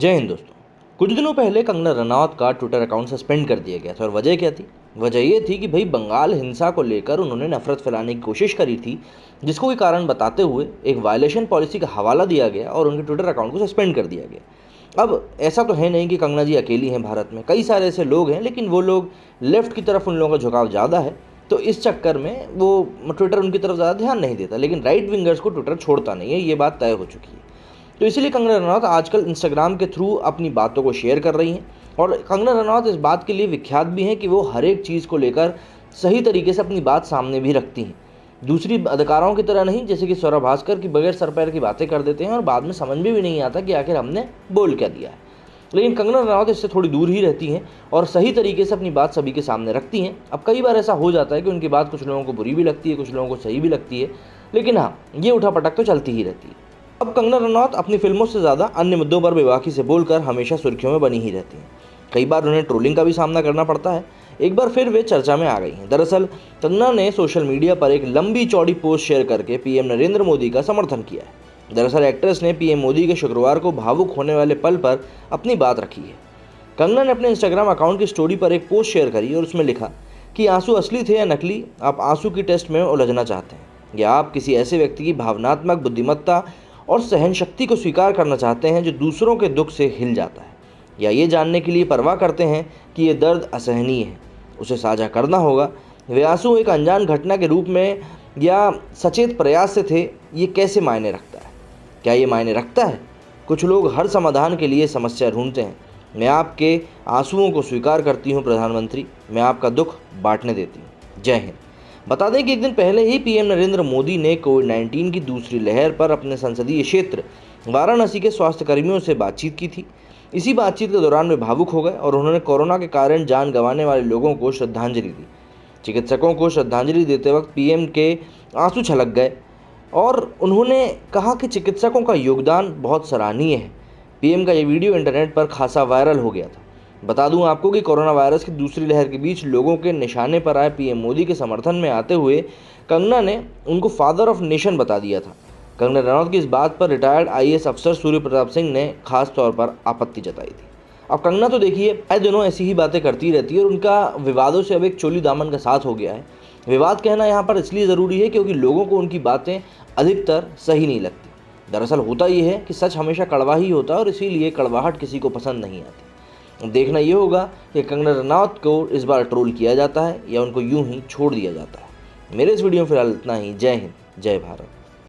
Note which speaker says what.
Speaker 1: जय हिंद दोस्तों। कुछ दिनों पहले कंगना रनौत का ट्विटर अकाउंट सस्पेंड कर दिया गया था और वजह क्या थी? वजह ये थी कि भाई बंगाल हिंसा को लेकर उन्होंने नफरत फैलाने की कोशिश करी थी, जिसको कोई कारण बताते हुए एक वायलेशन पॉलिसी का हवाला दिया गया और उनके ट्विटर अकाउंट को सस्पेंड कर दिया गया। अब ऐसा तो है नहीं कि कंगना जी अकेली हैं, भारत में कई सारे ऐसे लोग हैं, लेकिन वो लोग लेफ्ट की तरफ उन लोगों का झुकाव ज़्यादा है, तो इस चक्कर में वो ट्विटर उनकी तरफ ज़्यादा ध्यान नहीं देता। लेकिन राइट विंगर्स को ट्विटर छोड़ता नहीं है, ये बात तय हो चुकी है। तो इसीलिए कंगना रनौत आजकल इंस्टाग्राम के थ्रू अपनी बातों को शेयर कर रही हैं। और कंगना रनौत इस बात के लिए विख्यात भी हैं कि वो हर एक चीज़ को लेकर सही तरीके से अपनी बात सामने भी रखती हैं। दूसरी अदाकाराओं की तरह नहीं, जैसे कि स्वरा भास्कर की बगैर सर पैर की बातें कर देते हैं और बाद में समझ में भी नहीं आता कि आखिर हमने बोल क्या दिया है। लेकिन कंगना रनौत इससे थोड़ी दूर ही रहती हैं और सही तरीके से अपनी बात सभी के सामने रखती हैं। अब कई बार ऐसा हो जाता है कि उनकी बात कुछ लोगों को बुरी भी लगती है, कुछ लोगों को सही भी लगती है, लेकिन हाँ, ये उठापटक तो चलती ही रहती है। अब कंगना रनौत अपनी फिल्मों से ज़्यादा अन्य मुद्दों पर बेबाकी से बोलकर हमेशा सुर्खियों में बनी ही रहती हैं। कई बार उन्हें ट्रोलिंग का भी सामना करना पड़ता है। एक बार फिर वे चर्चा में आ गई हैं। दरअसल कंगना ने सोशल मीडिया पर एक लंबी चौड़ी पोस्ट शेयर करके पीएम नरेंद्र मोदी का समर्थन किया है। दरअसल एक्ट्रेस ने पीएम मोदी के शुक्रवार को भावुक होने वाले पल पर अपनी बात रखी है। कंगना ने अपने इंस्टाग्राम अकाउंट की स्टोरी पर एक पोस्ट शेयर करी और उसमें लिखा कि आंसू असली थे या नकली, आप आंसू की टेस्ट में उलझना चाहते हैं, या आप किसी ऐसे व्यक्ति की भावनात्मक बुद्धिमत्ता और सहन शक्ति को स्वीकार करना चाहते हैं जो दूसरों के दुख से हिल जाता है, या ये जानने के लिए परवाह करते हैं कि ये दर्द असहनीय है, उसे साझा करना होगा। वे आंसू एक अनजान घटना के रूप में या सचेत प्रयास से थे, ये कैसे मायने रखता है? क्या ये मायने रखता है? कुछ लोग हर समाधान के लिए समस्या ढूंढते हैं। मैं आपके आंसुओं को स्वीकार करती हूँ प्रधानमंत्री, मैं आपका दुख बांटने देती हूँ। जय हिंद। बता दें कि एक दिन पहले ही पीएम नरेंद्र मोदी ने कोविड-19 की दूसरी लहर पर अपने संसदीय क्षेत्र वाराणसी के स्वास्थ्य कर्मियों से बातचीत की थी। इसी बातचीत के दौरान वे भावुक हो गए और उन्होंने कोरोना के कारण जान गंवाने वाले लोगों को श्रद्धांजलि दी। चिकित्सकों को श्रद्धांजलि देते वक्त पीएम के आंसू छलक गए और उन्होंने कहा कि चिकित्सकों का योगदान बहुत सराहनीय है। पीएम का ये वीडियो इंटरनेट पर खासा वायरल हो गया था। बता दूं आपको कि कोरोना वायरस की दूसरी लहर के बीच लोगों के निशाने पर आए पीएम मोदी के समर्थन में आते हुए कंगना ने उनको फादर ऑफ नेशन बता दिया था। कंगना रनौत की इस बात पर रिटायर्ड आईएएस अफसर सूर्य प्रताप सिंह ने खास तौर पर आपत्ति जताई थी। अब कंगना तो देखिए आए दिनों ऐसी ही बातें करती रहती है और उनका विवादों से अब एक चोली दामन का साथ हो गया है। विवाद कहना यहाँ पर इसलिए ज़रूरी है क्योंकि लोगों को उनकी बातें अधिकतर सही नहीं लगती। दरअसल होता ये है कि सच हमेशा कड़वा ही होता है और इसीलिए कड़वाहट किसी को पसंद नहीं आती। देखना ये होगा कि कंगना रनौत को इस बार ट्रोल किया जाता है या उनको यूं ही छोड़ दिया जाता है। मेरे इस वीडियो में फिलहाल इतना ही। जय हिंद, जय भारत।